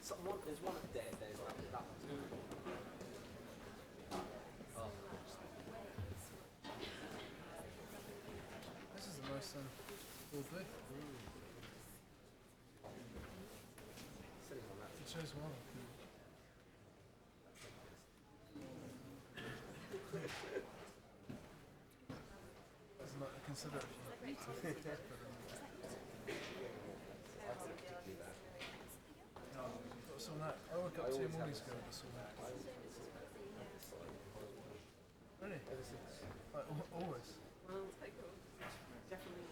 There's one up there. There's that one. Oh. This is the most will be. Sitting on that. It shows one. It's not consider it. So that I woke up 2 mornings ago with this one. Really? Ever since. Like always. Well, definitely.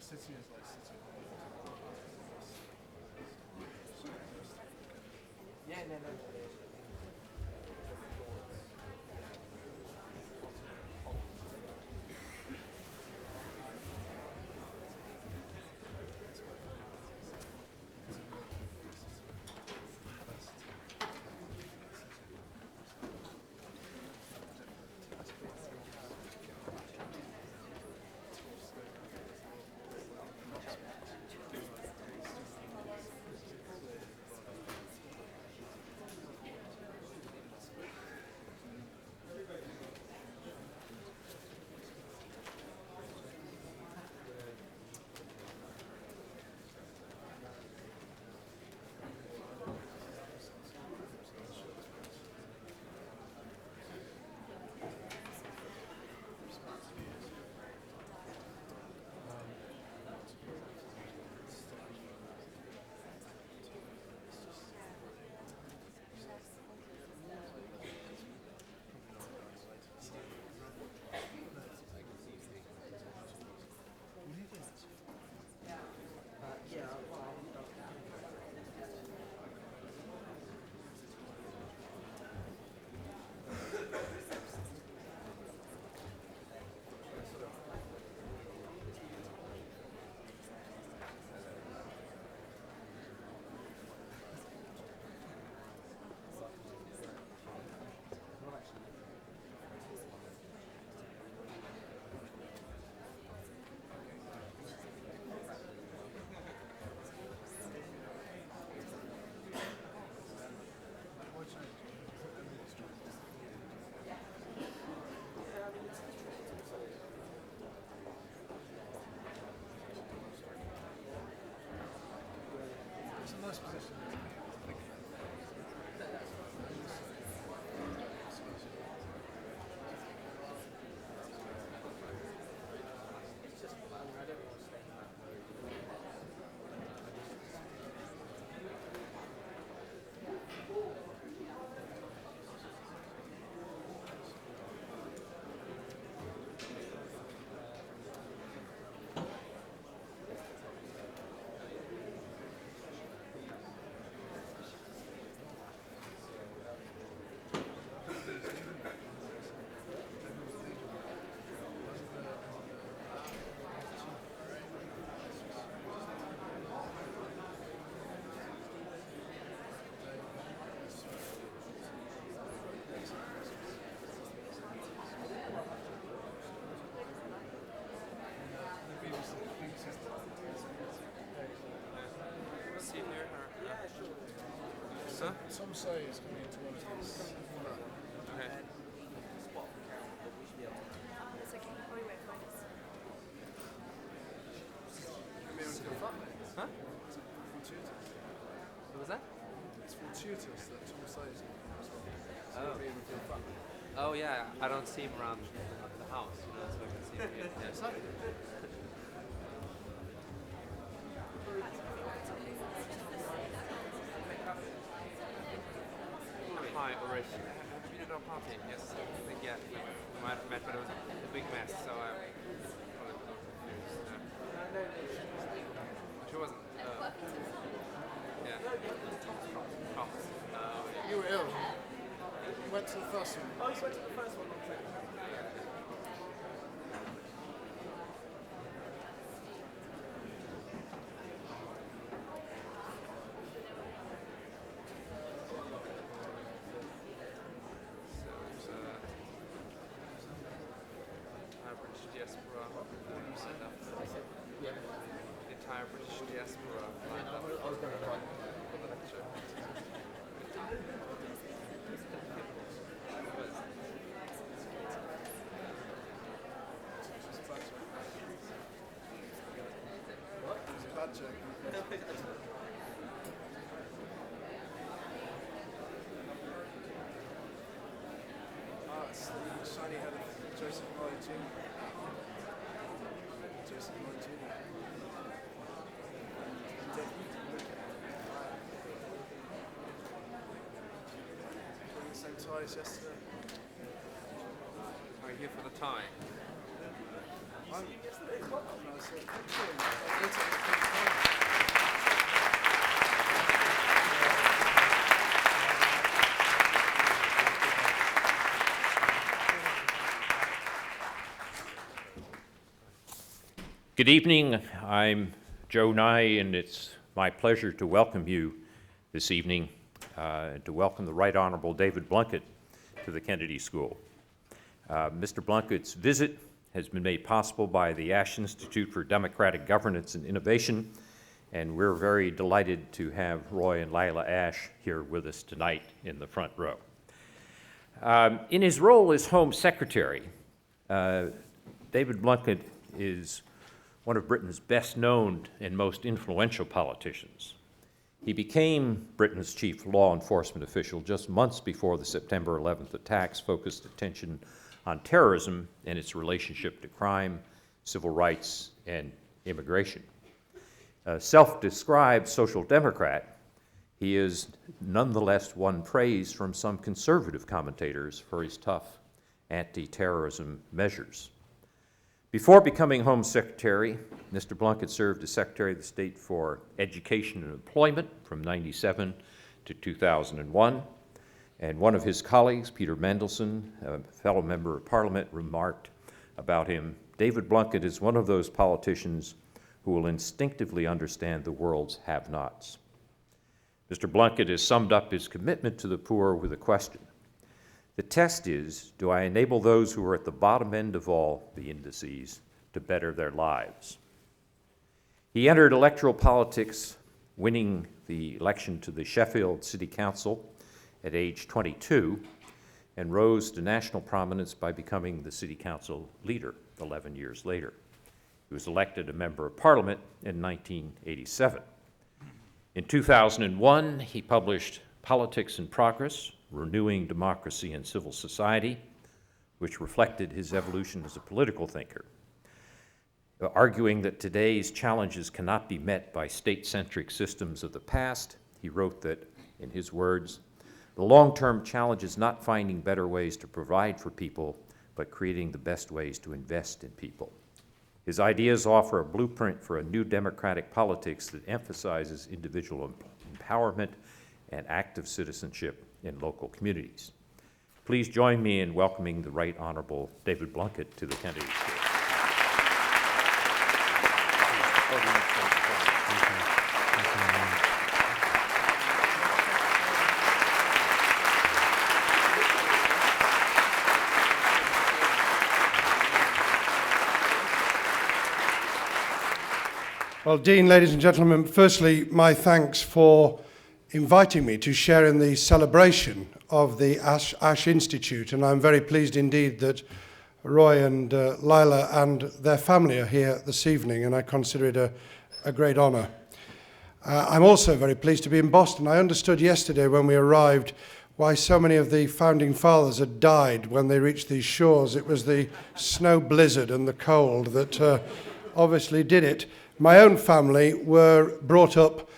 City is like city. Yeah, no. Nice position. It's just fun. I don't want to stay in that mode. Sir? Some say it's coming into one of these. Okay. It's okay. Oh, we won't find us. Huh? Fortuitous. What was that? It's fortuitous that Tom says it. Oh. Oh yeah, I don't see him around the house, so I can see him here. Yeah. Hi, Ulrich. Have you been at our party? Yes, I think, yeah. We might have met, but it was a big mess, so I was a little confused. She wasn't. Yeah. Thomas. You were ill. You went to the first one. Oh, you went to the first one on trip. British diaspora lined up. The entire British diaspora lined up for the lecture. It was a bad joke. It's the shiny head of Joseph Lloyd Jr. Joseph Lloyd Jr. Wearing the same tie as yesterday. Are you here for the tie? I said, "Thank you." Good evening. I'm Joe Nye, and it's my pleasure to welcome you this evening, to welcome the Right Honorable David Blunkett to the Kennedy School. Mr. Blunkett's visit has been made possible by the Ash Institute for Democratic Governance and Innovation, and we're very delighted to have Roy and Lila Ash here with us tonight in the front row. In his role as Home Secretary, David Blunkett is one of Britain's best-known and most influential politicians. He became Britain's chief law enforcement official just months before the September 11th attacks focused attention on terrorism and its relationship to crime, civil rights, and immigration. A self-described social democrat, he is nonetheless won praise from some conservative commentators for his tough anti-terrorism measures. Before becoming Home Secretary, Mr. Blunkett served as Secretary of the State for Education and Employment from 1997 to 2001. And one of his colleagues, Peter Mandelson, a fellow member of Parliament, remarked about him, "David Blunkett is one of those politicians who will instinctively understand the world's have-nots." Mr. Blunkett has summed up his commitment to the poor with a question. The test is, do I enable those who are at the bottom end of all the indices to better their lives? He entered electoral politics, winning the election to the Sheffield City Council at age 22, and rose to national prominence by becoming the City Council leader 11 years later. He was elected a member of Parliament in 1987. In 2001, he published Politics in Progress, Renewing Democracy and Civil Society, which reflected his evolution as a political thinker. Arguing that today's challenges cannot be met by state-centric systems of the past, he wrote that, in his words, "The long-term challenge is not finding better ways to provide for people, but creating the best ways to invest in people." His ideas offer a blueprint for a new democratic politics that emphasizes individual empowerment and active citizenship in local communities. Please join me in welcoming the Right Honorable David Blunkett to the Kennedy School. Well, Dean, ladies and gentlemen, firstly, my thanks for inviting me to share in the celebration of the Ash Institute, and I'm very pleased indeed that Roy and Lila and their family are here this evening, and I consider it a great honour. I'm also very pleased to be in Boston. I understood yesterday when we arrived why so many of the founding fathers had died when they reached these shores. It was the snow blizzard and the cold that obviously did it. My own family were brought up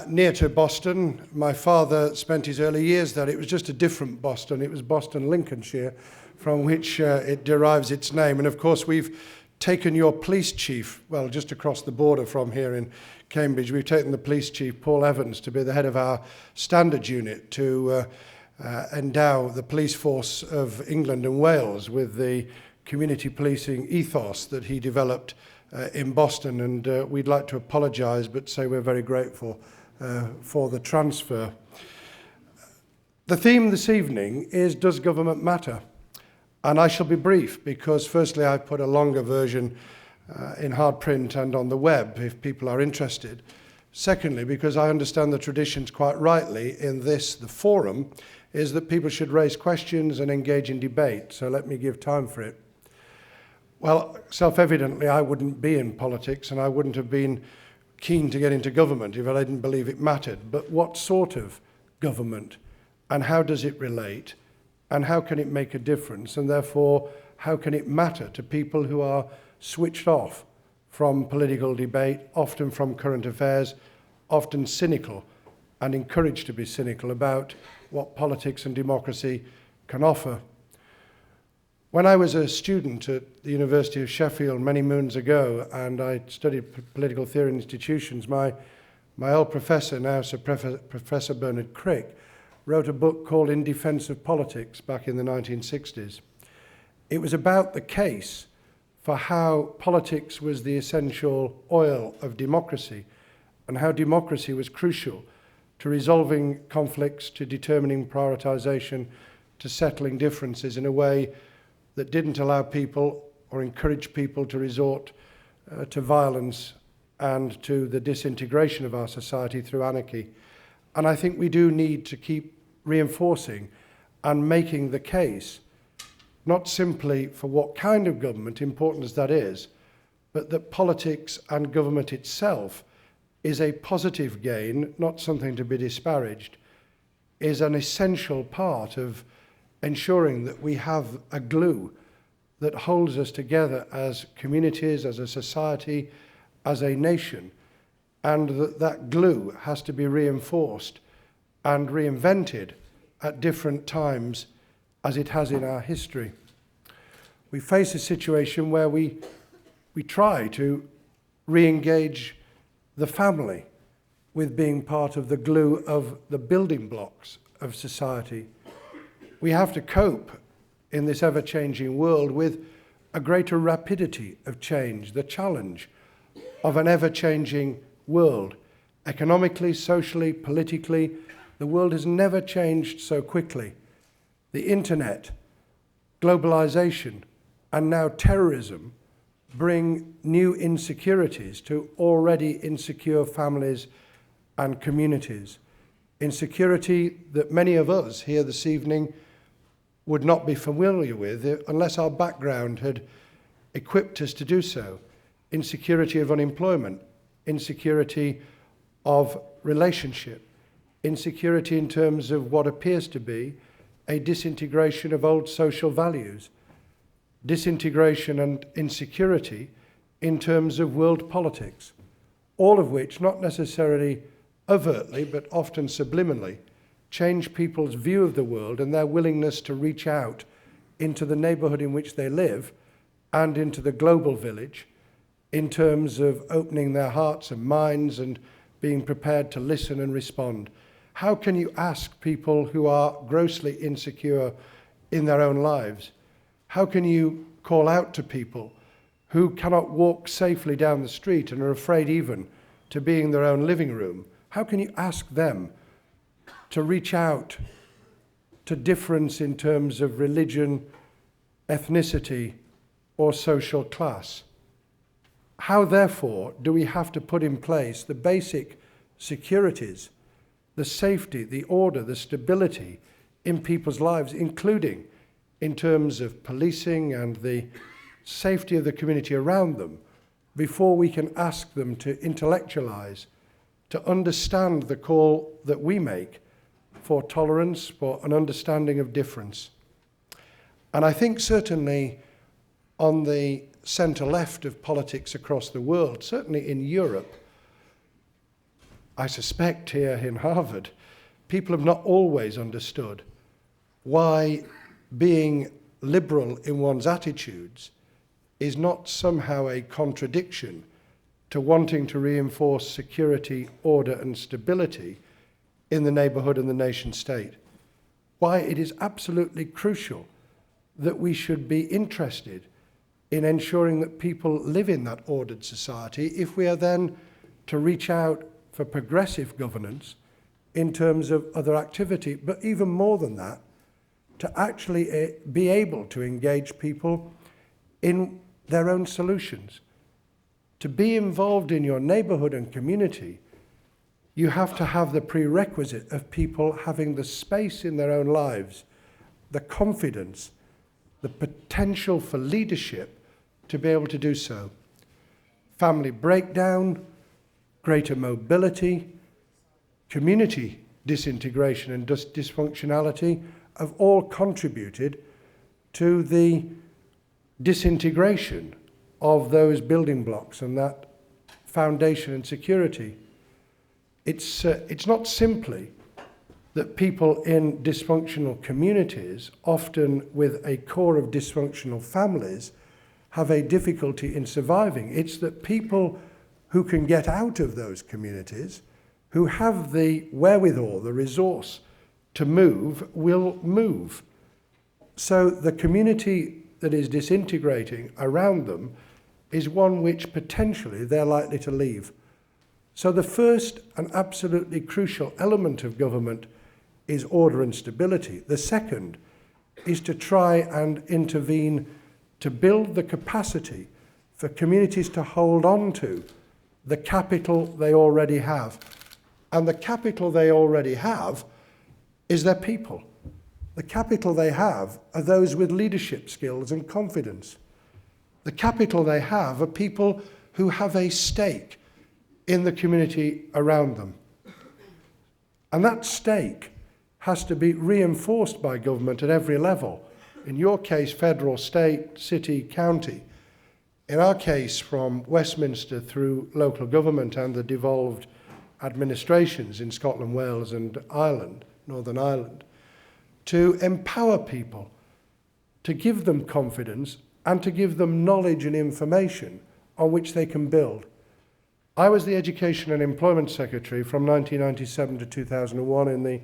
near to Boston. My father spent his early years there. It was just a different Boston. It was Boston, Lincolnshire, from which it derives its name. And of course, we've taken your police chief, well, just across the border from here in Cambridge, we've taken the police chief, Paul Evans, to be the head of our standards unit to endow the police force of England and Wales with the community policing ethos that he developed in Boston. And we'd like to apologise, but say we're very grateful for the transfer. The theme this evening is, does government matter? And I shall be brief because firstly I put a longer version in hard print and on the web if people are interested. Secondly, because I understand the traditions quite rightly in this, the forum, is that people should raise questions and engage in debate. So let me give time for it. Well, self-evidently I wouldn't be in politics and I wouldn't have been keen to get into government if I didn't believe it mattered. But what sort of government and how does it relate? And how can it make a difference? And therefore, how can it matter to people who are switched off from political debate, often from current affairs, often cynical and encouraged to be cynical about what politics and democracy can offer? When I was a student at the University of Sheffield many moons ago, and I studied political theory institutions, my old professor, now Sir Professor Bernard Crick, wrote a book called In Defence of Politics back in the 1960s. It was about the case for how politics was the essential oil of democracy and how democracy was crucial to resolving conflicts, to determining prioritisation, to settling differences in a way that didn't allow people or encourage people to resort to violence and to the disintegration of our society through anarchy. And I think we do need to keep reinforcing and making the case, not simply for what kind of government, important as that is, but that politics and government itself is a positive gain, not something to be disparaged, is an essential part of ensuring that we have a glue that holds us together as communities, as a society, as a nation, and that glue has to be reinforced and reinvented at different times as it has in our history. We face a situation where we try to re-engage the family with being part of the glue of the building blocks of society. We have to cope in this ever-changing world with a greater rapidity of change, the challenge of an ever-changing world, economically, socially, politically. The world has never changed so quickly. The internet, globalization, and now terrorism bring new insecurities to already insecure families and communities. Insecurity that many of us here this evening would not be familiar with unless our background had equipped us to do so. Insecurity of unemployment, insecurity of relationship, insecurity in terms of what appears to be a disintegration of old social values, disintegration and insecurity in terms of world politics, all of which, not necessarily overtly, but often subliminally, change people's view of the world and their willingness to reach out into the neighbourhood in which they live and into the global village in terms of opening their hearts and minds and being prepared to listen and respond. How can you ask people who are grossly insecure in their own lives? How can you call out to people who cannot walk safely down the street and are afraid even to be in their own living room? How can you ask them to reach out to difference in terms of religion, ethnicity, or social class? How, therefore, do we have to put in place the basic securities the safety, the order, the stability in people's lives, including in terms of policing and the safety of the community around them, before we can ask them to intellectualize, to understand the call that we make for tolerance, for an understanding of difference. And I think certainly on the centre-left of politics across the world, certainly in Europe, I suspect here in Harvard, people have not always understood why being liberal in one's attitudes is not somehow a contradiction to wanting to reinforce security, order and stability in the neighbourhood and the nation state. Why it is absolutely crucial that we should be interested in ensuring that people live in that ordered society if we are then to reach out for progressive governance in terms of other activity, but even more than that, to actually be able to engage people in their own solutions. To be involved in your neighbourhood and community, you have to have the prerequisite of people having the space in their own lives, the confidence, the potential for leadership to be able to do so. Family breakdown, greater mobility, community disintegration and dysfunctionality have all contributed to the disintegration of those building blocks and that foundation and security. It's not simply that people in dysfunctional communities, often with a core of dysfunctional families, have a difficulty in surviving. It's that people who can get out of those communities, who have the wherewithal, the resource to move, will move. So the community that is disintegrating around them is one which potentially they're likely to leave. So the first and absolutely crucial element of government is order and stability. The second is to try and intervene to build the capacity for communities to hold on to the capital they already have. And the capital they already have is their people. The capital they have are those with leadership skills and confidence. The capital they have are people who have a stake in the community around them. And that stake has to be reinforced by government at every level. In your case, federal, state, city, county. In our case, from Westminster through local government and the devolved administrations in Scotland, Wales and Ireland, Northern Ireland, to empower people, to give them confidence and to give them knowledge and information on which they can build. I was the Education and Employment Secretary from 1997 to 2001 in the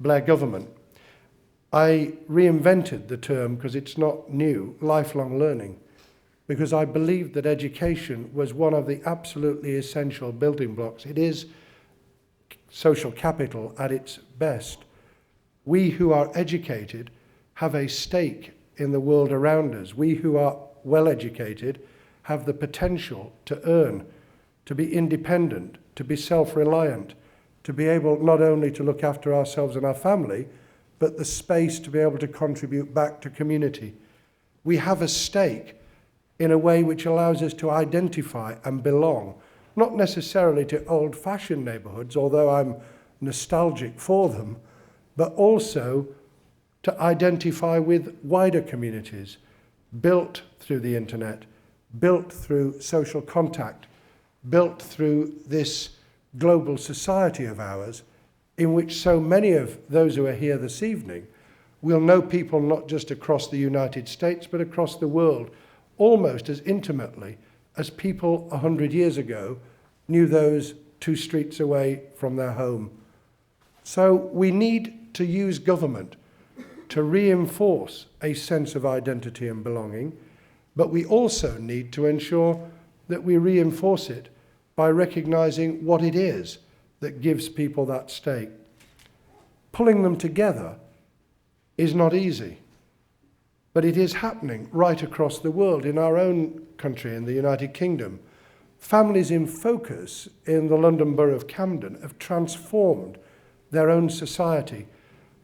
Blair government. I reinvented the term, because it's not new, lifelong learning, because I believed that education was one of the absolutely essential building blocks. It is social capital at its best. We who are educated have a stake in the world around us. We who are well educated have the potential to earn, to be independent, to be self-reliant, to be able not only to look after ourselves and our family, but the space to be able to contribute back to community. We have a stake in a way which allows us to identify and belong, not necessarily to old-fashioned neighbourhoods, although I'm nostalgic for them, but also to identify with wider communities, built through the internet, built through social contact, built through this global society of ours, in which so many of those who are here this evening will know people not just across the United States, but across the world, almost as intimately as people 100 years ago knew those 2 streets away from their home. So we need to use government to reinforce a sense of identity and belonging, but we also need to ensure that we reinforce it by recognizing what it is that gives people that stake. Pulling them together is not easy, but it is happening right across the world. In our own country, in the United Kingdom, families in focus in the London Borough of Camden have transformed their own society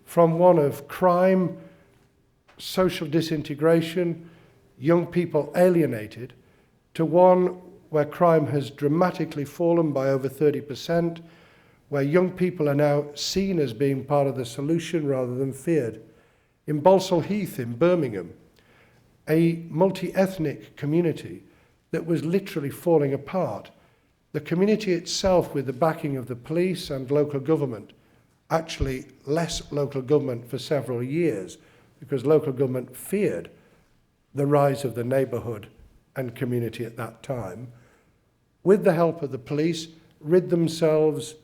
from one of crime, social disintegration, young people alienated, to one where crime has dramatically fallen by over 30%, where young people are now seen as being part of the solution rather than feared. In Balsall Heath in Birmingham, a multi-ethnic community that was literally falling apart. The community itself, with the backing of the police and local government, actually less local government for several years, because local government feared the rise of the neighbourhood and community at that time, with the help of the police, rid themselves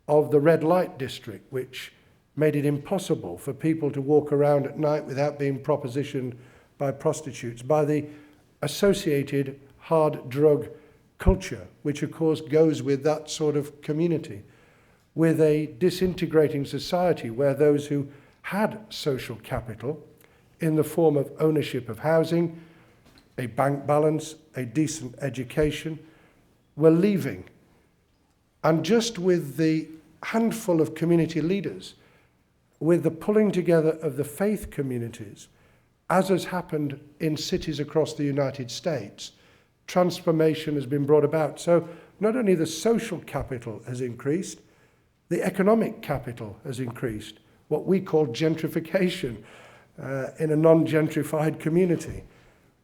of the red light district, which made it impossible for people to walk around at night without being propositioned by prostitutes, by the associated hard drug culture, which of course goes with that sort of community, with a disintegrating society where those who had social capital in the form of ownership of housing, a bank balance, a decent education, were leaving. And just with the handful of community leaders, with the pulling together of the faith communities, as has happened in cities across the United States, transformation has been brought about. So not only the social capital has increased, the economic capital has increased, what we call gentrification in a non-gentrified community,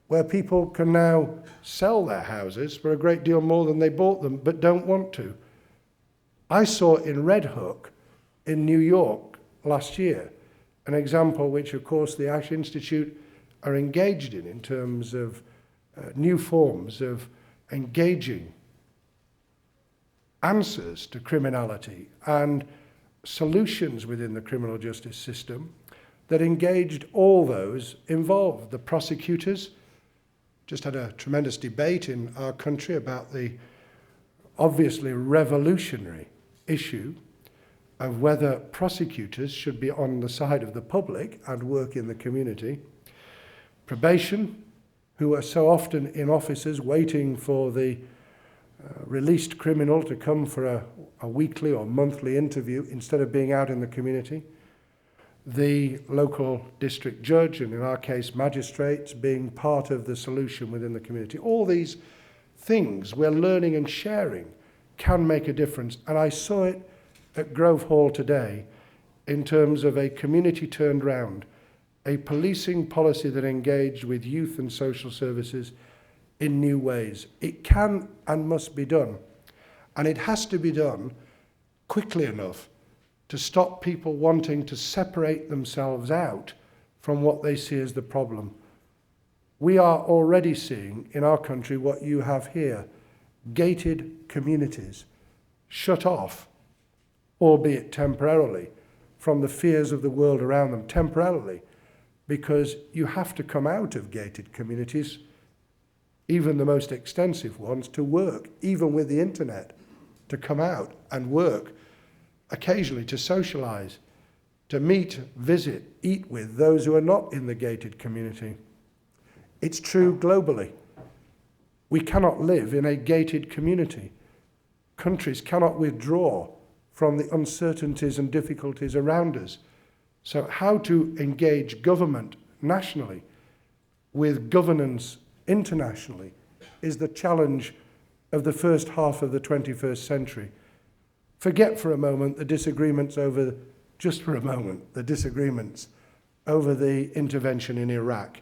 where people can now sell their houses for a great deal more than they bought them, but don't want to. I saw in Red Hook in New York last year an example which, of course, the Ash Institute are engaged in terms of new forms of engaging answers to criminality and solutions within the criminal justice system that engaged all those involved. The prosecutors just had a tremendous debate in our country about the obviously revolutionary issue of whether prosecutors should be on the side of the public and work in the community. Probation, who are so often in offices waiting for the released criminal to come for a weekly or monthly interview instead of being out in the community. The local district judge, and in our case magistrates, being part of the solution within the community. All these things we're learning and sharing can make a difference. And I saw it at Grove Hall today in terms of a community turned round, a policing policy that engaged with youth and social services in new ways. It can and must be done. And it has to be done quickly enough to stop people wanting to separate themselves out from what they see as the problem. We are already seeing in our country what you have here, gated communities, shut off, albeit temporarily, from the fears of the world around them, temporarily, because you have to come out of gated communities, even the most extensive ones, to work, even with the internet, to come out and work, occasionally to socialize, to meet, visit, eat with those who are not in the gated community. It's true globally. We cannot live in a gated community. Countries cannot withdraw from the uncertainties and difficulties around us. So how to engage government nationally with governance internationally is the challenge of the first half of the 21st century. Forget for a moment the disagreements over, just for a moment, the disagreements over the intervention in Iraq.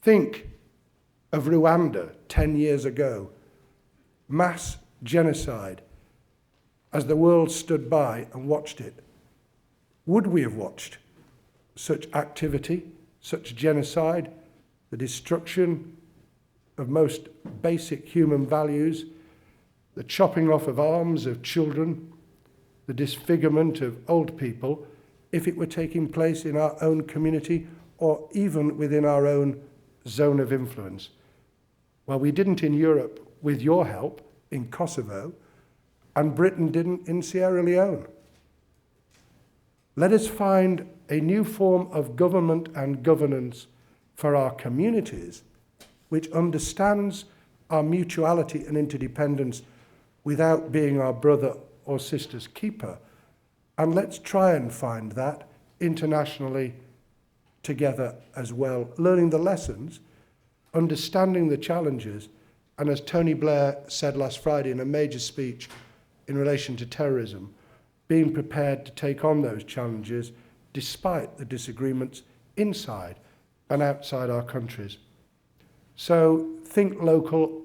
Think of Rwanda 10 years ago, mass genocide, as the world stood by and watched it. Would we have watched such activity, such genocide, the destruction of most basic human values, the chopping off of arms of children, the disfigurement of old people, if it were taking place in our own community or even within our own zone of influence? Well, we didn't in Europe with your help in Kosovo, and Britain didn't in Sierra Leone. Let us find a new form of government and governance for our communities, which understands our mutuality and interdependence without being our brother or sister's keeper. And let's try and find that internationally together as well, learning the lessons, understanding the challenges, and as Tony Blair said last Friday in a major speech in relation to terrorism, being prepared to take on those challenges despite the disagreements inside and outside our countries. So think local,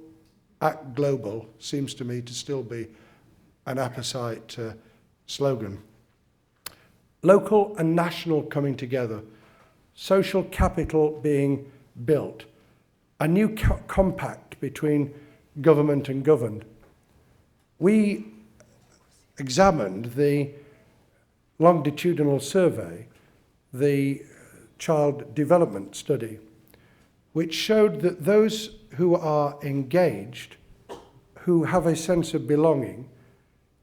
act global seems to me to still be an apposite slogan. Local and national coming together, social capital being built, a new compact between government and governed. We examined the longitudinal survey, the child development study, which showed that those who are engaged, who have a sense of belonging,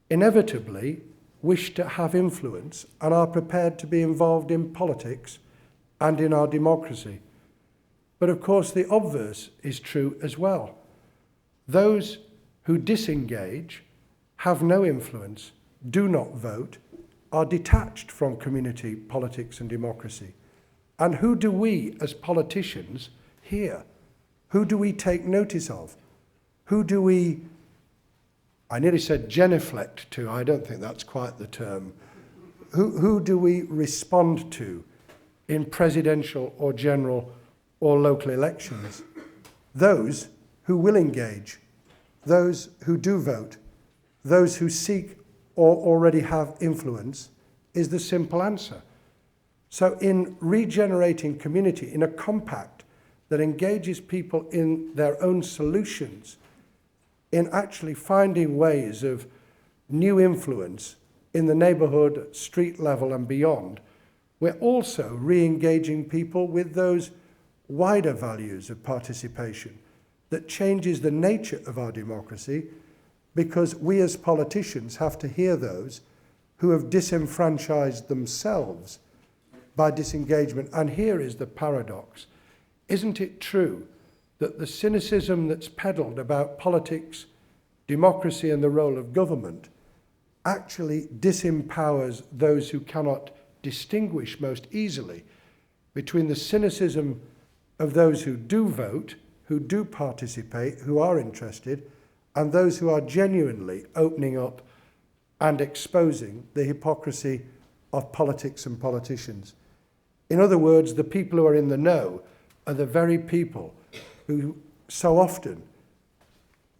inevitably wish to have influence and are prepared to be involved in politics and in our democracy. But of course the obverse is true as well. Those who disengage, have no influence, do not vote, are detached from community politics and democracy. And who do we as politicians hear? Who do we take notice of? Who do we, I nearly said genuflect to, I don't think that's quite the term. Who do we respond to in presidential or general or local elections? Those who will engage, those who do vote, those who seek or already have influence is the simple answer. So in regenerating community, in a compact that engages people in their own solutions, in actually finding ways of new influence in the neighbourhood, street level and beyond, we're also re-engaging people with those wider values of participation that changes the nature of our democracy, because we as politicians have to hear those who have disenfranchised themselves by disengagement. And here is the paradox. Isn't it true that the cynicism that's peddled about politics, democracy and the role of government actually disempowers those who cannot distinguish most easily between the cynicism of those who do vote, who do participate, who are interested, and those who are genuinely opening up and exposing the hypocrisy of politics and politicians. In other words, the people who are in the know are the very people who so often,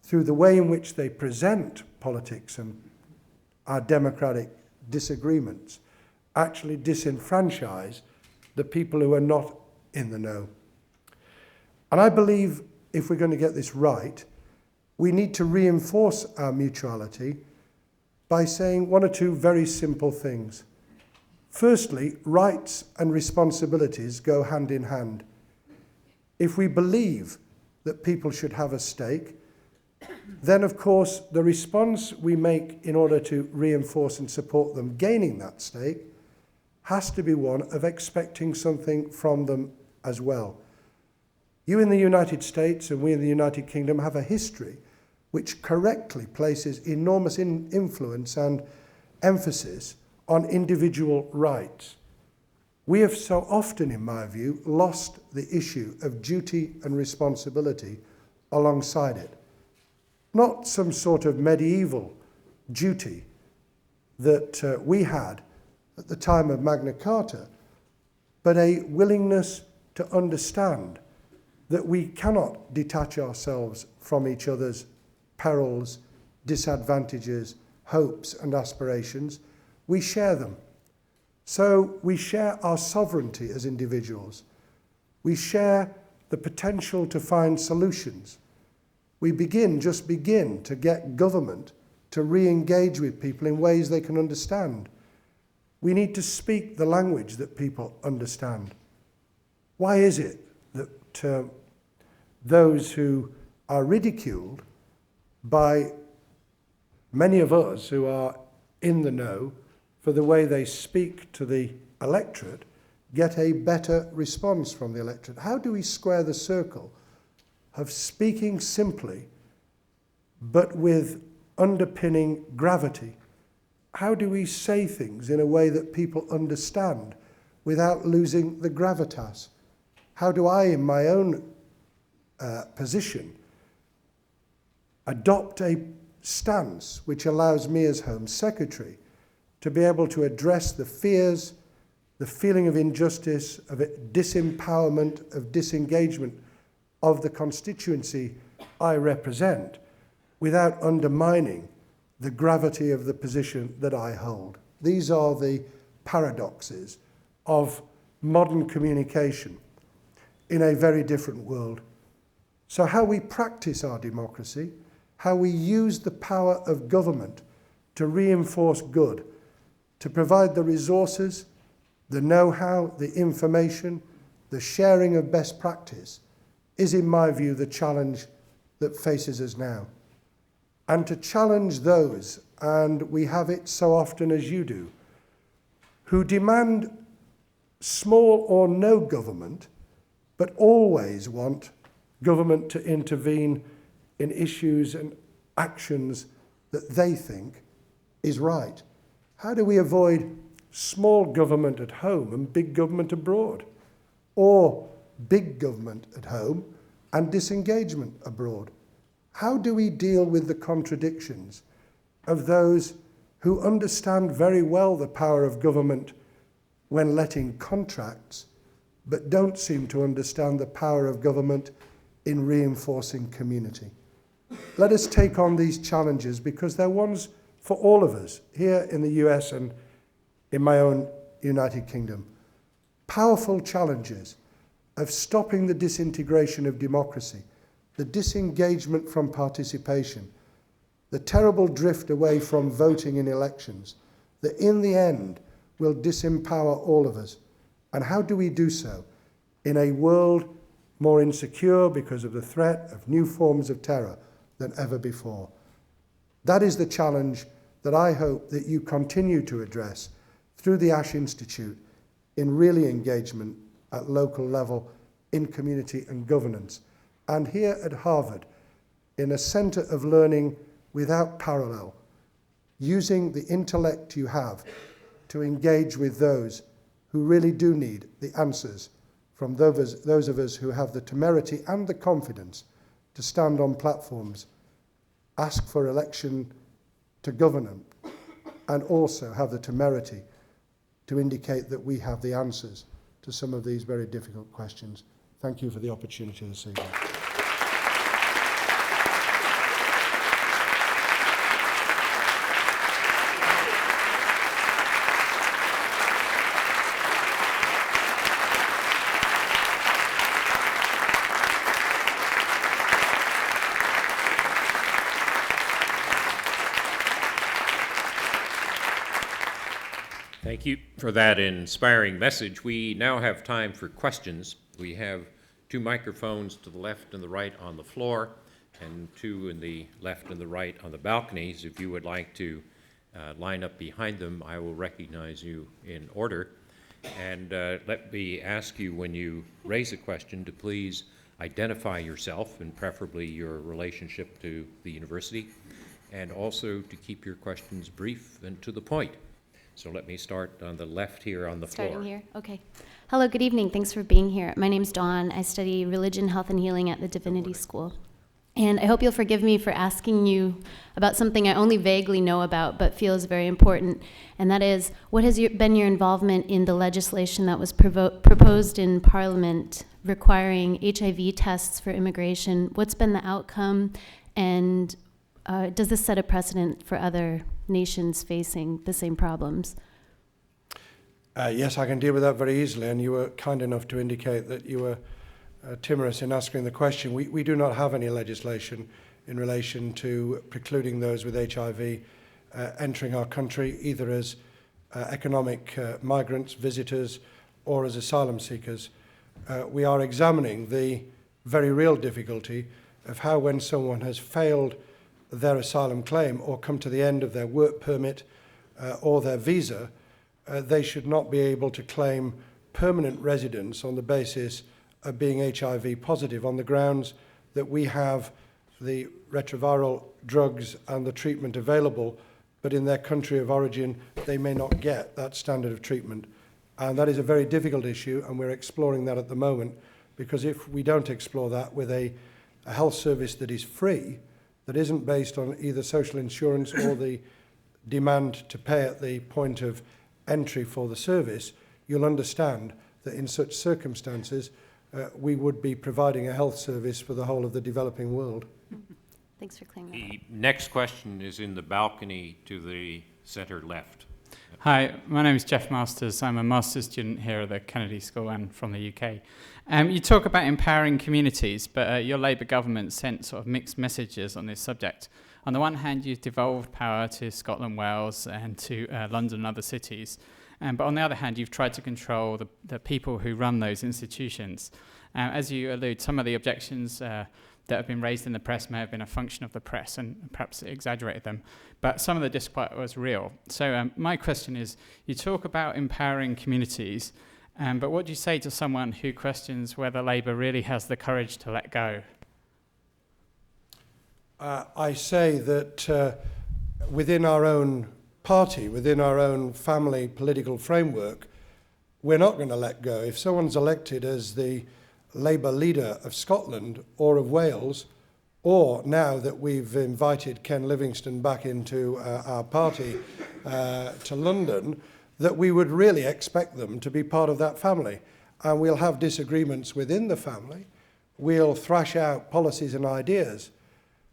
through the way in which they present politics and our democratic disagreements, actually disenfranchise the people who are not in the know. And I believe if we're going to get this right, we need to reinforce our mutuality by saying one or two very simple things. Firstly, rights and responsibilities go hand in hand. If we believe that people should have a stake, then of course the response we make in order to reinforce and support them gaining that stake has to be one of expecting something from them as well. You in the United States and we in the United Kingdom have a history which correctly places enormous influence and emphasis on individual rights. We have so often, in my view, lost the issue of duty and responsibility alongside it. Not some sort of medieval duty that we had at the time of Magna Carta, but a willingness to understand that we cannot detach ourselves from each other's perils, disadvantages, hopes and aspirations. We share them. So we share our sovereignty as individuals. We share the potential to find solutions. We just begin to get government to re-engage with people in ways they can understand. We need to speak the language that people understand. Why is it that those who are ridiculed by many of us who are in the know for the way they speak to the electorate get a better response from the electorate? How do we square the circle of speaking simply but with underpinning gravity how do we say things in a way that people understand without losing the gravitas? How do I, in my own position, adopt a stance which allows me as Home Secretary to be able to address the fears, the feeling of injustice, of disempowerment, of disengagement of the constituency I represent without undermining the gravity of the position that I hold? These are the paradoxes of modern communication in a very different world. So how we practice our democracy, how we use the power of government to reinforce good, to provide the resources, the know-how, the information, the sharing of best practice, is, in my view, the challenge that faces us now. And to challenge those, and we have it so often as you do, who demand small or no government, but always want government to intervene in issues and actions that they think is right. How do we avoid small government at home and big government abroad? Or big government at home and disengagement abroad? How do we deal with the contradictions of those who understand very well the power of government when letting contracts, but don't seem to understand the power of government in reinforcing community? Let us take on these challenges because they're ones for all of us here in the US and in my own United Kingdom. Powerful challenges of stopping the disintegration of democracy, the disengagement from participation, the terrible drift away from voting in elections, that in the end will disempower all of us. And how do we do so in a world more insecure because of the threat of new forms of terror than ever before? That is the challenge that I hope that you continue to address through the Ash Institute in really engagement at local level in community and governance. And here at Harvard, in a center of learning without parallel, using the intellect you have to engage with those who really do need the answers from those of us who have the temerity and the confidence to stand on platforms, ask for election to govern them, and also have the temerity to indicate that we have the answers to some of these very difficult questions. Thank you for the opportunity this evening. Thank you for that inspiring message. We now have time for questions. We have 2 microphones to the left and the right on the floor, and 2 in the left and the right on the balconies. If you would like to line up behind them, I will recognize you in order. And let me ask you, when you raise a question, to please identify yourself and preferably your relationship to the university, and also to keep your questions brief and to the point. So let me start on the left here on the floor. Starting here? Okay. Hello, good evening. Thanks for being here. My name's Dawn. I study religion, health, and healing at the Divinity School. And I hope you'll forgive me for asking you about something I only vaguely know about but feel is very important, and that is, what has been your involvement in the legislation that was proposed in Parliament requiring HIV tests for immigration? What's been the outcome, and does this set a precedent for other nations facing the same problems? Yes, I can deal with that very easily, and you were kind enough to indicate that you were timorous in asking the question. We do not have any legislation in relation to precluding those with HIV entering our country, either as economic migrants, visitors, or as asylum seekers. We are examining the very real difficulty of how, when someone has failed their asylum claim or come to the end of their work permit or their visa, they should not be able to claim permanent residence on the basis of being HIV positive, on the grounds that we have the retroviral drugs and the treatment available but in their country of origin, they may not get that standard of treatment. And that is a very difficult issue, and we're exploring that at the moment, because if we don't explore that with a health service that is free, that isn't based on either social insurance or the demand to pay at the point of entry for the service, you'll understand that in such circumstances, we would be providing a health service for the whole of the developing world. Thanks for clearing that up. The next question is in the balcony to the center left. Hi, my name is Jeff Masters. I'm a master's student here at the Kennedy School and from the UK. You talk about empowering communities, but your Labour government sent sort of mixed messages on this subject. On the one hand, you've devolved power to Scotland, Wales, and to London and other cities. But on the other hand, you've tried to control the people who run those institutions. As you allude, some of the objections that have been raised in the press may have been a function of the press and perhaps exaggerated them, but some of the disquiet was real. So my question is, you talk about empowering communities, but what do you say to someone who questions whether Labour really has the courage to let go? I say that within our own party, within our own family political framework, we're not going to let go. If someone's elected as the Labour leader of Scotland or of Wales, or now that we've invited Ken Livingstone back into our party to London, that we would really expect them to be part of that family. And we'll have disagreements within the family. We'll thrash out policies and ideas.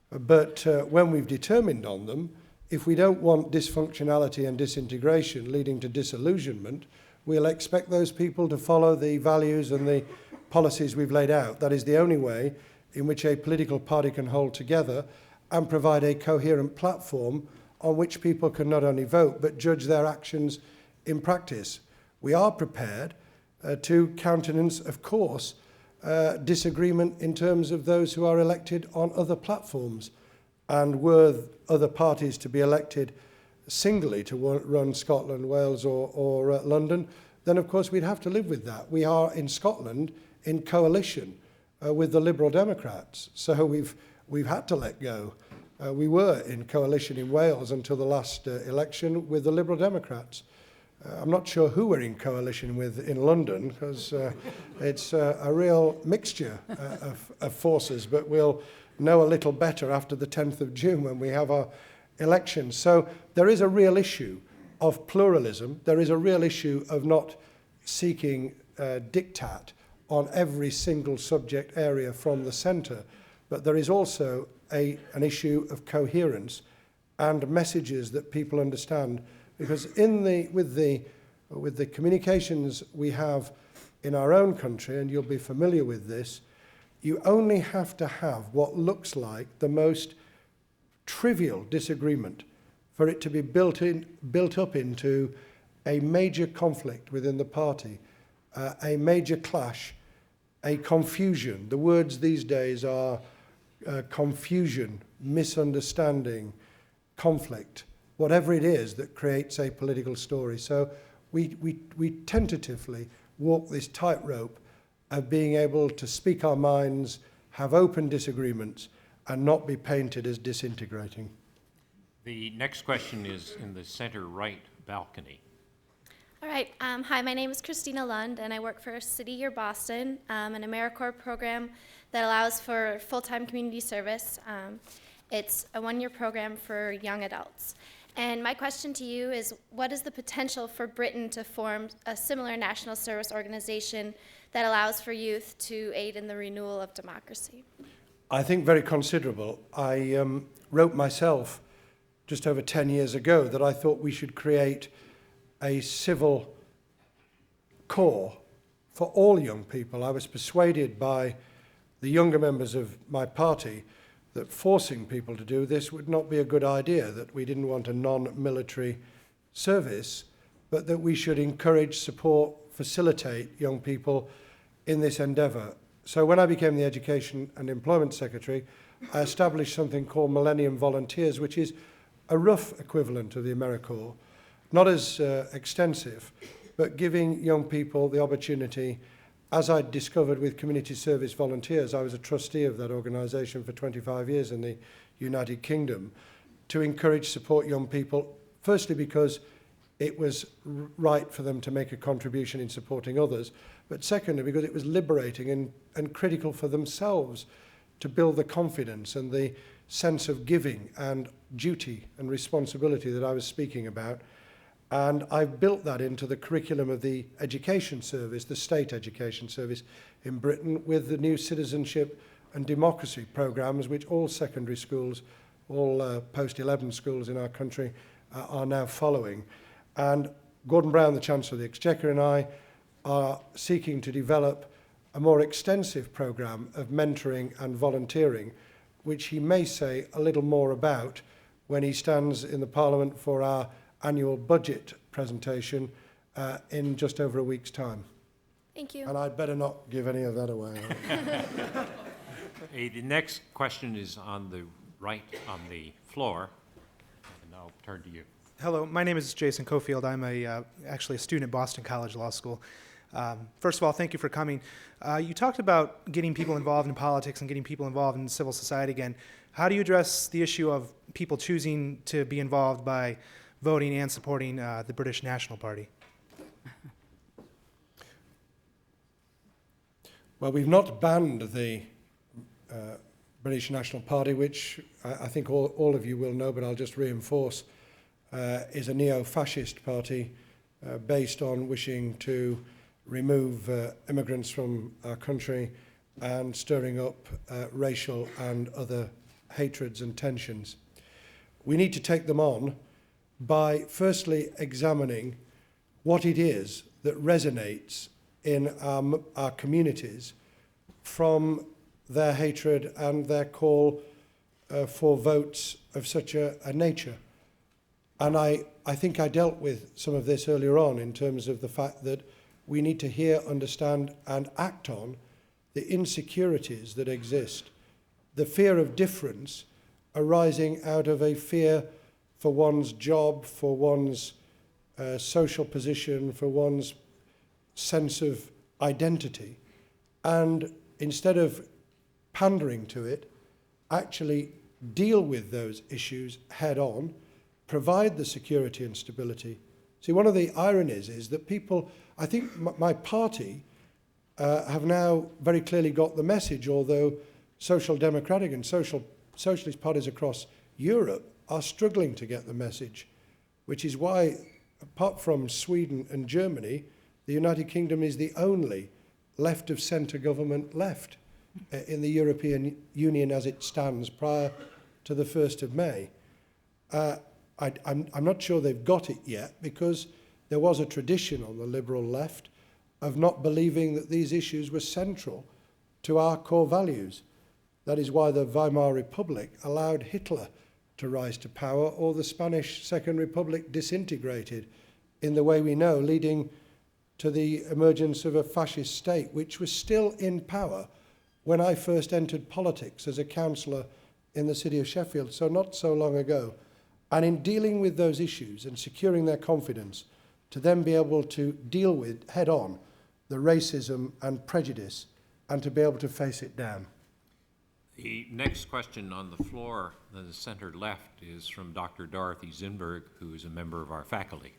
But when we've determined on them, if we don't want dysfunctionality and disintegration leading to disillusionment, we'll expect those people to follow the values and the policies we've laid out. That is the only way in which a political party can hold together and provide a coherent platform on which people can not only vote but judge their actions in practice. We are prepared to countenance, of course, disagreement in terms of those who are elected on other platforms. And were other parties to be elected singly to run Scotland, Wales or London, then of course we'd have to live with that. We are in Scotland in coalition with the Liberal Democrats, so we've had to let go. We were in coalition in Wales until the last election with the Liberal Democrats. I'm not sure who we're in coalition with in London, because it's a real mixture of forces, but we'll know a little better after the 10th of June when we have our elections. So there is a real issue of pluralism. There is a real issue of not seeking diktat on every single subject area from the centre, but there is also an issue of coherence and messages that people understand, because with the communications we have in our own country, and you'll be familiar with this, you only have to have what looks like the most trivial disagreement for it to be built up into a major conflict within the party, a major clash, a confusion. The words these days are confusion, misunderstanding, conflict, whatever it is that creates a political story. So we tentatively walk this tightrope of being able to speak our minds, have open disagreements, and not be painted as disintegrating. The next question is in the center right balcony. All right. Hi, my name is Christina Lund, and I work for City Year Boston, an AmeriCorps program that allows for full-time community service. It's a one-year program for young adults. And my question to you is, what is the potential for Britain to form a similar national service organization that allows for youth to aid in the renewal of democracy? I think very considerable. I wrote myself just over 10 years ago that I thought we should create a civil corps for all young people. I was persuaded by the younger members of my party that forcing people to do this would not be a good idea, that we didn't want a non-military service, but that we should encourage, support, facilitate young people in this endeavour. So when I became the Education and Employment Secretary, I established something called Millennium Volunteers, which is a rough equivalent of the AmeriCorps, not as extensive, but giving young people the opportunity. As I discovered with community service volunteers, I was a trustee of that organisation for 25 years in the United Kingdom, to encourage, support young people, firstly because it was right for them to make a contribution in supporting others, but secondly because it was liberating and critical for themselves to build the confidence and the sense of giving and duty and responsibility that I was speaking about. And I've built that into the curriculum of the education service, the state education service in Britain, with the new citizenship and democracy programs, which all secondary schools, all post-11 schools in our country are now following. And Gordon Brown, the Chancellor of the Exchequer, and I are seeking to develop a more extensive program of mentoring and volunteering, which he may say a little more about when he stands in the Parliament for our annual budget presentation in just over a week's time. Thank you. And I'd better not give any of that away. The next question is on the right on the floor, and I'll turn to you. Hello, my name is Jason Cofield. I'm actually a student at Boston College Law School. First of all, thank you for coming. You talked about getting people involved in politics and getting people involved in civil society again. How do you address the issue of people choosing to be involved by voting and supporting the British National Party? Well, we've not banned the British National Party, which I think all of you will know, but I'll just reinforce, is a neo-fascist party based on wishing to remove immigrants from our country and stirring up racial and other hatreds and tensions. We need to take them on by firstly examining what it is that resonates in our communities from their hatred and their call for votes of such a nature. And I think I dealt with some of this earlier on in terms of the fact that we need to hear, understand, and act on the insecurities that exist, the fear of difference arising out of a fear for one's job, for one's social position, for one's sense of identity. And instead of pandering to it, actually deal with those issues head on, provide the security and stability. See, one of the ironies is that people, I think my party have now very clearly got the message, although social democratic and socialist parties across Europe are struggling to get the message, which is why, apart from Sweden and Germany, the United Kingdom is the only left-of-centre government left in the European Union as it stands prior to the 1st of May. I'm not sure they've got it yet, because there was a tradition on the liberal left of not believing that these issues were central to our core values. That is why the Weimar Republic allowed Hitler to rise to power, or the Spanish Second Republic disintegrated in the way we know, leading to the emergence of a fascist state, which was still in power when I first entered politics as a councillor in the city of Sheffield, so not so long ago. And in dealing with those issues and securing their confidence, to then be able to deal with head-on the racism and prejudice, and to be able to face it down. The next question on the floor, the center left, is from Dr. Dorothy Zinberg, who is a member of our faculty.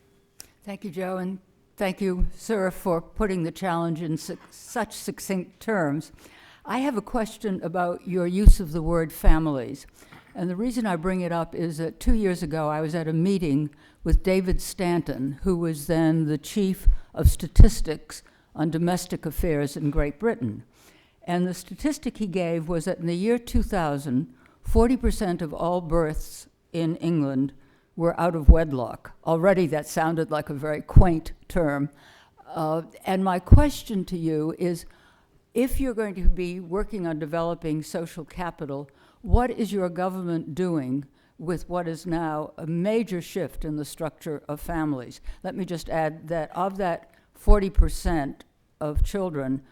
Thank you, Joe, and thank you, sir, for putting the challenge in such succinct terms. I have a question about your use of the word families. And the reason I bring it up is that 2 years ago I was at a meeting with David Stanton, who was then the chief of statistics on domestic affairs in Great Britain. And the statistic he gave was that in the year 2000, 40% of all births in England were out of wedlock. Already that sounded like a very quaint term. And my question to you is, if you're going to be working on developing social capital, what is your government doing with what is now a major shift in the structure of families? Let me just add that of that 40% of children,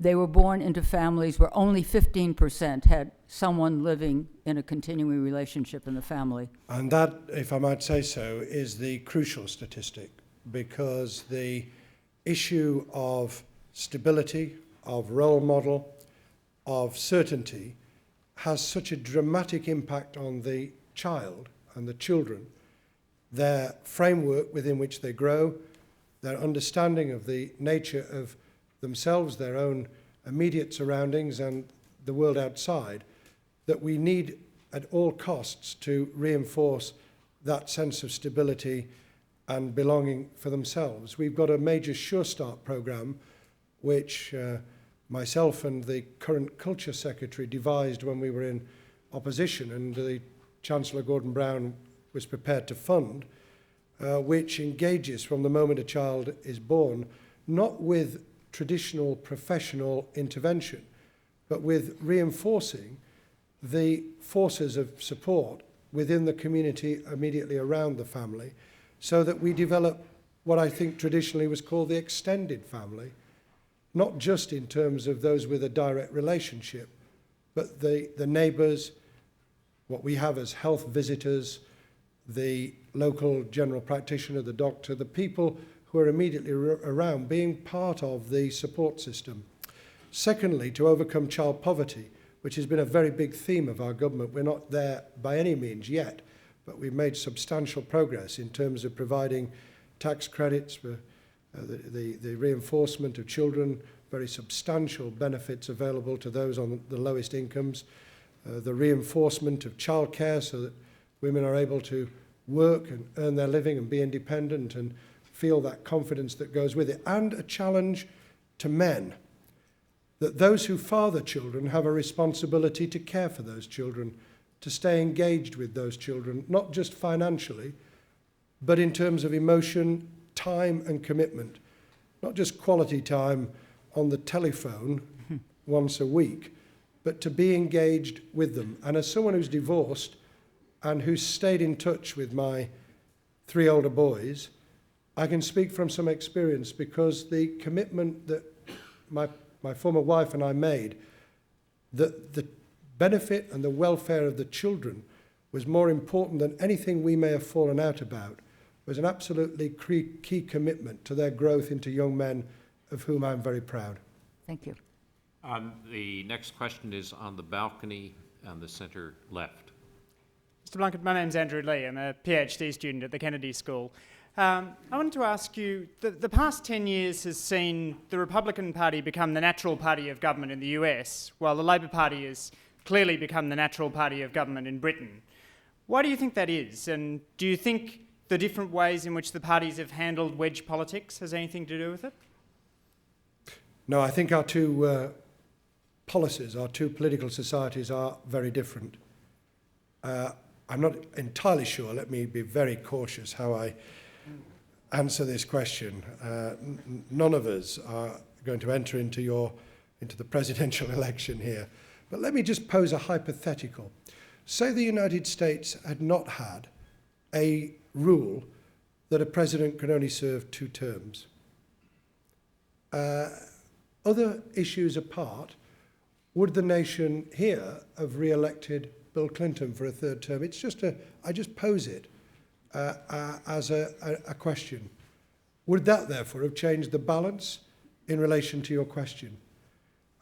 they were born into families where only 15% had someone living in a continuing relationship in the family. And that, if I might say so, is the crucial statistic, because the issue of stability, of role model, of certainty has such a dramatic impact on the child and the children, their framework within which they grow, their understanding of the nature of themselves, their own immediate surroundings and the world outside, that we need at all costs to reinforce that sense of stability and belonging for themselves. We've got a major Sure Start program which myself and the current Culture Secretary devised when we were in opposition, and the Chancellor Gordon Brown was prepared to fund, which engages from the moment a child is born, not with traditional professional intervention, but with reinforcing the forces of support within the community immediately around the family, so that we develop what I think traditionally was called the extended family, not just in terms of those with a direct relationship, but the neighbours, what we have as health visitors, the local general practitioner, the doctor, the people who are immediately around, being part of the support system. Secondly, to overcome child poverty, which has been a very big theme of our government. We're not there by any means yet, but we've made substantial progress in terms of providing tax credits for the reinforcement of children, very substantial benefits available to those on the lowest incomes, the reinforcement of childcare so that women are able to work and earn their living and be independent and feel that confidence that goes with it, and a challenge to men that those who father children have a responsibility to care for those children, to stay engaged with those children, not just financially, but in terms of emotion, time and commitment, not just quality time on the telephone once a week, but to be engaged with them. And as someone who's divorced and who's stayed in touch with my 3 older boys, I can speak from some experience, because the commitment that my former wife and I made, that the benefit and the welfare of the children was more important than anything we may have fallen out about, was an absolutely key commitment to their growth into young men, of whom I'm very proud. Thank you. The next question is on the balcony on the center left. Mr. Blunkett, my name's Andrew Lee. I'm a PhD student at the Kennedy School. I wanted to ask you, the past 10 years has seen the Republican Party become the natural party of government in the US, while the Labor Party has clearly become the natural party of government in Britain. Why do you think that is? And do you think the different ways in which the parties have handled wedge politics has anything to do with it? No, I think our two policies, our two political societies are very different. I'm not entirely sure, let me be very cautious how I answer this question. None of us are going to enter into the presidential election here. But let me just pose a hypothetical. Say the United States had not had a rule that a president could only serve 2 terms. Other issues apart, would the nation here have re-elected Bill Clinton for a 3rd term? It's just I just pose it as a question. Would that therefore have changed the balance in relation to your question?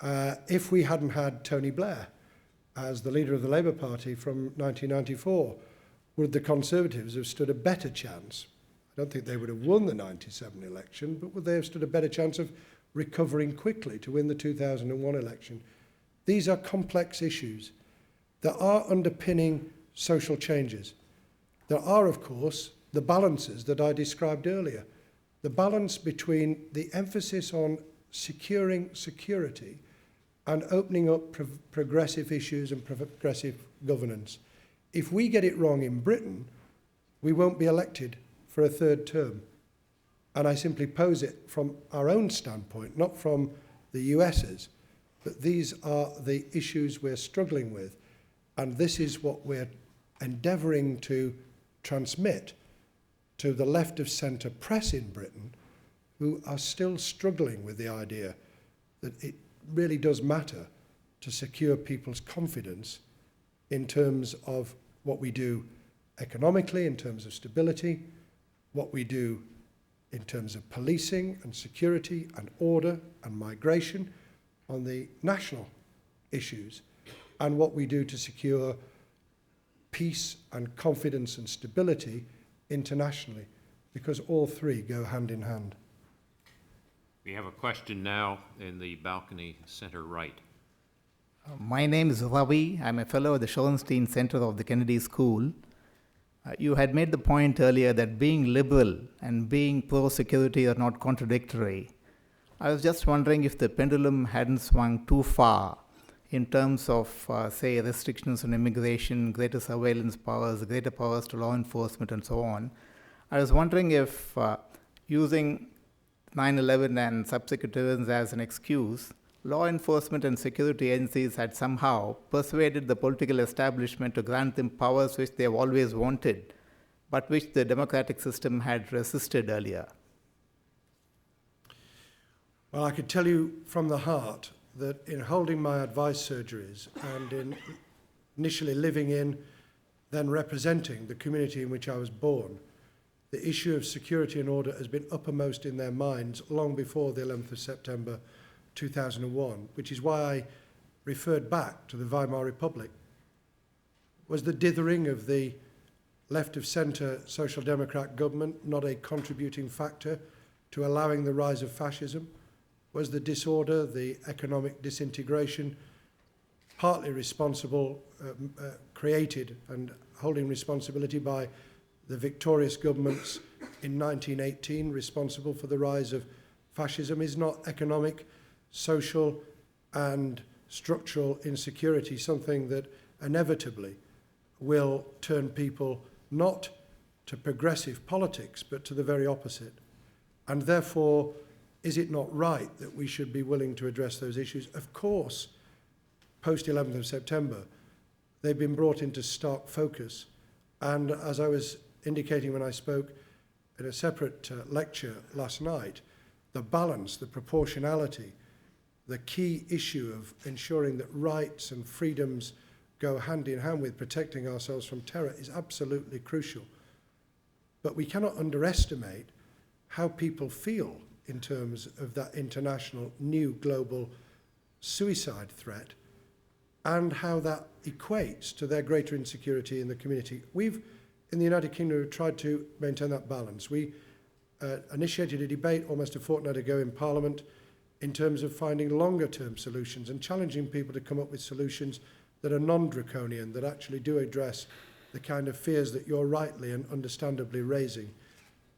If we hadn't had Tony Blair as the leader of the Labour Party from 1994, would the Conservatives have stood a better chance? I don't think they would have won the 97 election, but would they have stood a better chance of recovering quickly to win the 2001 election? These are complex issues. There are underpinning social changes. There are, of course, the balances that I described earlier. The balance between the emphasis on securing security and opening up progressive issues and progressive governance. If we get it wrong in Britain, we won't be elected for a 3rd term. And I simply pose it from our own standpoint, not from the US's, but these are the issues we're struggling with. And this is what we're endeavouring to transmit to the left of centre press in Britain, who are still struggling with the idea that it really does matter to secure people's confidence in terms of what we do economically, in terms of stability, what we do in terms of policing and security and order and migration on the national issues, and what we do to secure peace and confidence and stability internationally, because all three go hand in hand. We have a question now in the balcony center right. My name is Ravi. I'm a fellow at the Schoenstein Center of the Kennedy School. You had made the point earlier that being liberal and being pro-security are not contradictory. I was just wondering if the pendulum hadn't swung too far in terms of, say, restrictions on immigration, greater surveillance powers, greater powers to law enforcement, and so on. I was wondering if using 9/11 and subsequent events as an excuse, law enforcement and security agencies had somehow persuaded the political establishment to grant them powers which they have always wanted, but which the democratic system had resisted earlier. Well, I could tell you from the heart that in holding my advice surgeries and in initially living in, then representing the community in which I was born, the issue of security and order has been uppermost in their minds long before the 11th of September 2001, which is why I referred back to the Weimar Republic. Was the dithering of the left-of-centre Social Democrat government not a contributing factor to allowing the rise of fascism? Was the disorder, the economic disintegration, partly responsible, created and holding responsibility by the victorious governments in 1918, responsible for the rise of fascism? Is not economic, social and structural insecurity something that inevitably will turn people not to progressive politics, but to the very opposite? And therefore, is it not right that we should be willing to address those issues? Of course, post-11th of September, they've been brought into stark focus. And as I was indicating when I spoke in a separate lecture last night, the balance, the proportionality, the key issue of ensuring that rights and freedoms go hand in hand with protecting ourselves from terror is absolutely crucial. But we cannot underestimate how people feel in terms of that international new global suicide threat and how that equates to their greater insecurity in the community. We've, in the United Kingdom, tried to maintain that balance. We initiated a debate almost a fortnight ago in Parliament in terms of finding longer-term solutions and challenging people to come up with solutions that are non-draconian, that actually do address the kind of fears that you're rightly and understandably raising.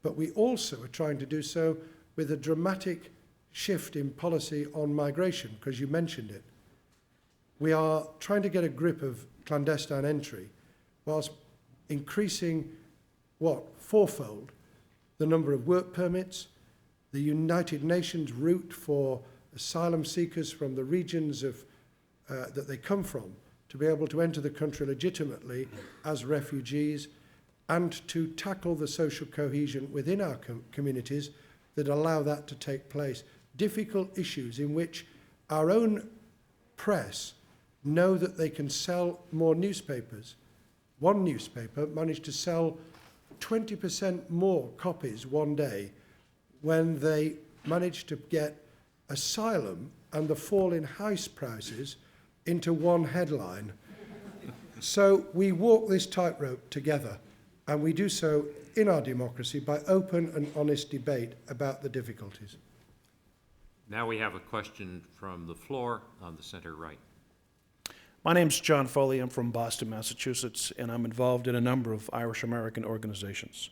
But we also are trying to do so with a dramatic shift in policy on migration, because you mentioned it. We are trying to get a grip of clandestine entry whilst increasing, fourfold the number of work permits, the United Nations route for asylum seekers from the regions of, that they come from to be able to enter the country legitimately as refugees, and to tackle the social cohesion within our communities that allow that to take place. Difficult issues in which our own press know that they can sell more newspapers. One newspaper managed to sell 20% more copies one day when they managed to get asylum and the fall in house prices into one headline. So we walk this tightrope together, and we do so in our democracy by open and honest debate about the difficulties. Now we have a question from the floor on the center right. My name's John Foley. I'm from Boston, Massachusetts, and I'm involved in a number of Irish American organizations.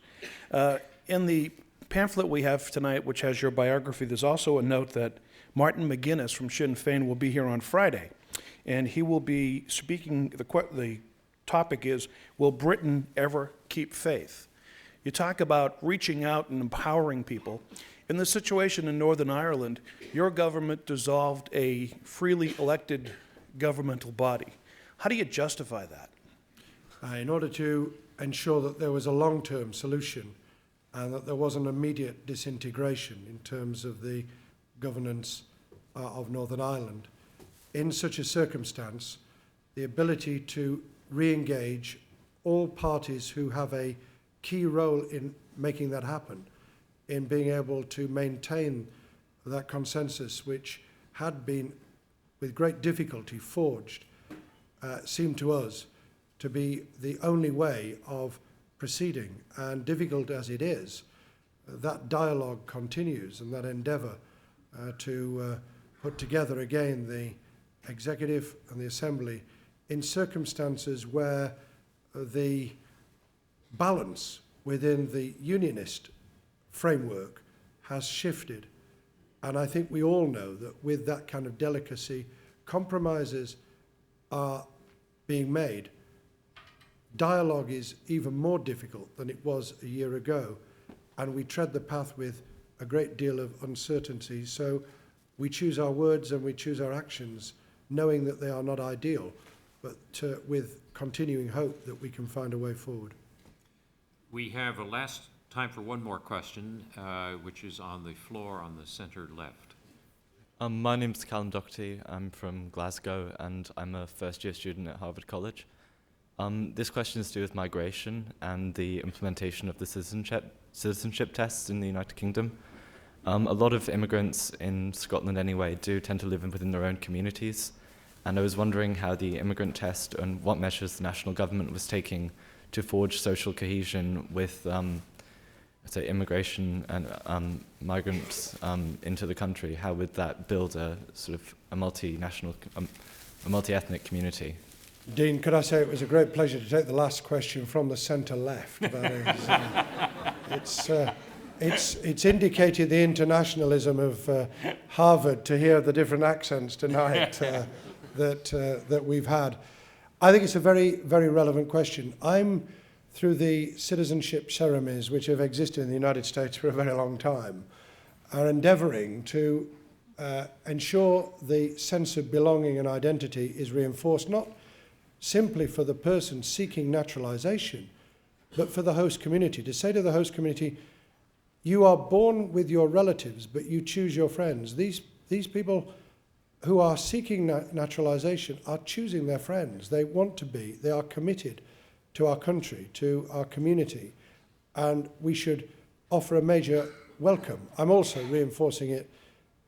In the pamphlet we have tonight, which has your biography, there's also a note that Martin McGuinness from Sinn Féin will be here on Friday, and he will be speaking. The topic is, will Britain ever keep faith? You talk about reaching out and empowering people. In the situation in Northern Ireland, your government dissolved a freely elected governmental body. How do you justify that? In order to ensure that there was a long-term solution and that there was an immediate disintegration in terms of the governance of Northern Ireland, in such a circumstance, the ability to re-engage all parties who have a key role in making that happen, in being able to maintain that consensus which had been with great difficulty forged, seemed to us to be the only way of proceeding. And difficult as it is, that dialogue continues, and that endeavour to put together again the executive and the assembly in circumstances where the balance within the unionist framework has shifted. And I think we all know that with that kind of delicacy, compromises are being made. Dialogue is even more difficult than it was a year ago, and we tread the path with a great deal of uncertainty. So we choose our words and we choose our actions, knowing that they are not ideal, but with continuing hope that we can find a way forward. We have a last time for one more question, which is on the floor on the center left. My name's Callum Doherty. I'm from Glasgow, and I'm a first-year student at Harvard College. This question is to do with migration and the implementation of the citizenship tests in the United Kingdom. A lot of immigrants in Scotland anyway do tend to live within their own communities, and I was wondering how the immigrant test and what measures the national government was taking to forge social cohesion with say immigration and migrants into the country. How would that build a sort of a multinational, a multi-ethnic community? Dean, could I say it was a great pleasure to take the last question from the centre left. That is, it's indicated the internationalism of Harvard to hear the different accents tonight that we've had. I think it's a very, very relevant question. I'm, through the citizenship ceremonies which have existed in the United States for a very long time, are endeavouring to ensure the sense of belonging and identity is reinforced, not simply for the person seeking naturalization, but for the host community. To say to the host community, you are born with your relatives, but you choose your friends. These people who are seeking naturalization are choosing their friends. They want to be, they are committed to our country, to our community, and we should offer a major welcome. I'm also reinforcing it,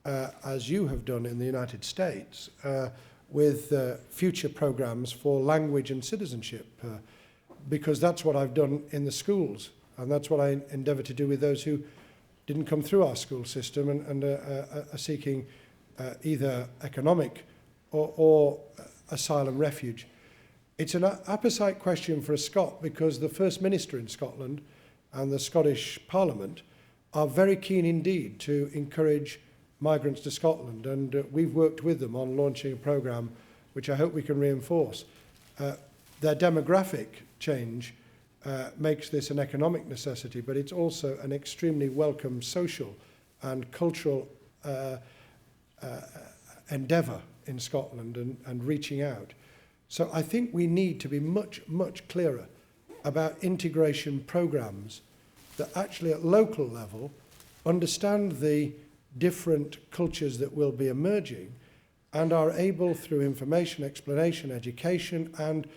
as you have done in the United States, with future programs for language and citizenship, because that's what I've done in the schools, and that's what I endeavour to do with those who didn't come through our school system and are seeking either economic or asylum refuge. It's an apposite question for a Scot, because the First Minister in Scotland and the Scottish Parliament are very keen indeed to encourage migrants to Scotland, and we've worked with them on launching a programme which I hope we can reinforce. Their demographic change makes this an economic necessity, but it's also an extremely welcome social and cultural endeavour in Scotland and reaching out. So I think we need to be much, much clearer about integration programmes that actually at local level understand the different cultures that will be emerging and are able, through information, explanation, education and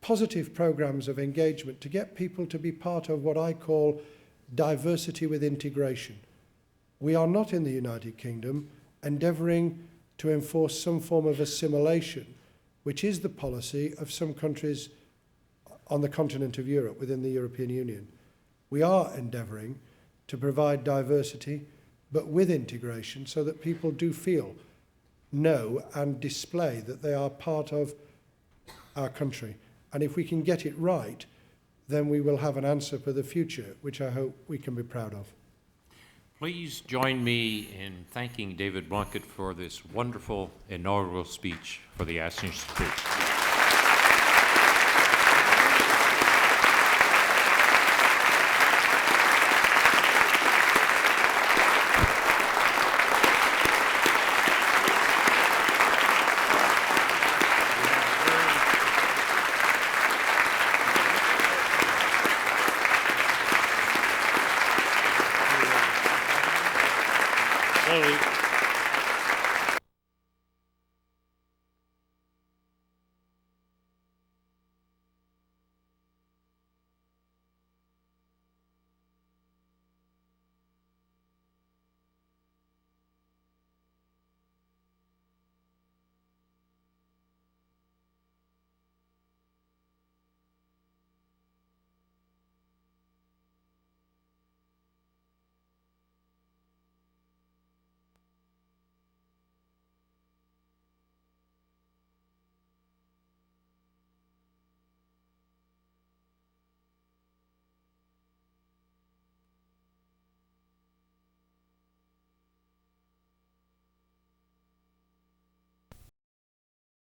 positive programmes of engagement, to get people to be part of what I call diversity with integration. We are not in the United Kingdom endeavouring to enforce some form of assimilation, which is the policy of some countries on the continent of Europe within the European Union. We are endeavouring to provide diversity, but with integration, so that people do feel, know and display that they are part of our country. And if we can get it right, then we will have an answer for the future, which I hope we can be proud of. Please join me in thanking David Blunkett for this wonderful inaugural speech for the Ash Institute. Well,